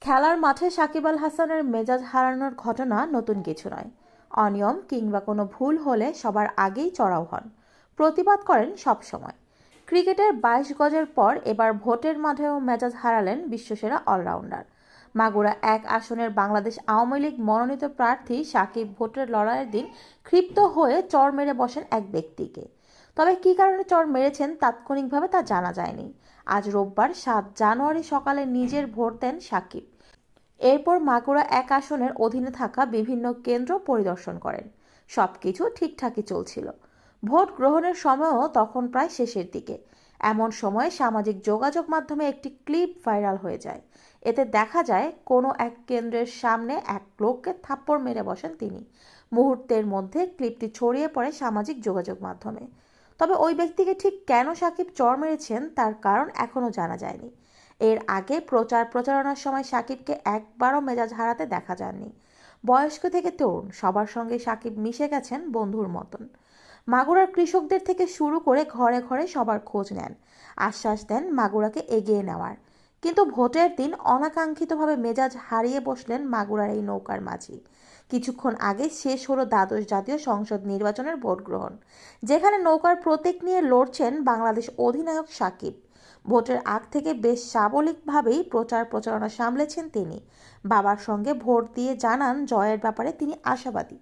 খেলার মাঠে সাকিব আল হাসানের মেজাজ হারানোর ঘটনা নতুন কিছু নয়। অনিয়ম কিংবা কোনো ভুল হলে সবার আগেই চড়াও হন, প্রতিবাদ করেন সব সময়। ক্রিকেটের ২২ গজের পর এবার ভোটের মাঠেও মেজাজ হারালেন বিশ্বসেরা অলরাউন্ডার। মাগুরা ১ আসনের বাংলাদেশ আওয়ামী লীগ মনোনীত প্রার্থী সাকিব ভোটের লড়াইয়ের দিন ক্ষিপ্ত হয়ে চড় মেরে বসেন এক ব্যক্তিকে। তবে কী কারণে চড় মেরেছেন তাৎক্ষণিকভাবে তা জানা যায়নি। আজ রোববার ৭ জানুয়ারি সকালে নিজের ভোট দেন সাকিব। এরপর মাগুরা ১ আসনের অধীনে থাকা বিভিন্ন কেন্দ্র পরিদর্শন করেন। সবকিছু ঠিকঠাকই চলছিল। ভোট গ্রহণের সময়ও তখন প্রায় শেষের দিকে। এমন সময় সামাজিক যোগাযোগ মাধ্যমে একটি ক্লিপ ভাইরাল হয়ে যায়। এতে দেখা যায় কোনো এক কেন্দ্রের সামনে এক লোককে থাপ্পড় মেরে বসেন তিনি। মুহূর্তের মধ্যে ক্লিপটি ছড়িয়ে পড়ে সামাজিক যোগাযোগ মাধ্যমে। তবে ওই ব্যক্তিকে ঠিক কেন সাকিব চড় মেরেছেন তার কারণ এখনও জানা যায়নি। এর আগে প্রচারণার সময় সাকিবকে একবারও মেজাজ হারাতে দেখা যায়নি। বয়স্ক থেকে তরুণ সবার সঙ্গে সাকিব মিশে গেছেন বন্ধুর মতন। মাগুরার কৃষকদের থেকে শুরু করে ঘরে ঘরে সবার খোঁজ নেন, আশ্বাস দেন মাগুরাকে এগিয়ে নেওয়ার। কিন্তু ভোটের দিন অনাকাঙ্ক্ষিতভাবে মেজাজ হারিয়ে বসলেন মাগুরার এই নৌকার মাঝি। কিছুক্ষণ আগে শেষ হলো দ্বাদশ জাতীয় সংসদ নির্বাচনের ভোট গ্রহণ, যেখানে নৌকার প্রতীক নিয়ে লড়ছেন বাংলাদেশ অধিনায়ক সাকিব। ভোটের আগ থেকে বেশ সাবলীলভাবেই প্রচারণা সামলেছেন তিনি। বাবার সঙ্গে ভোট দিয়ে জানান জয়ের ব্যাপারে তিনি আশাবাদী।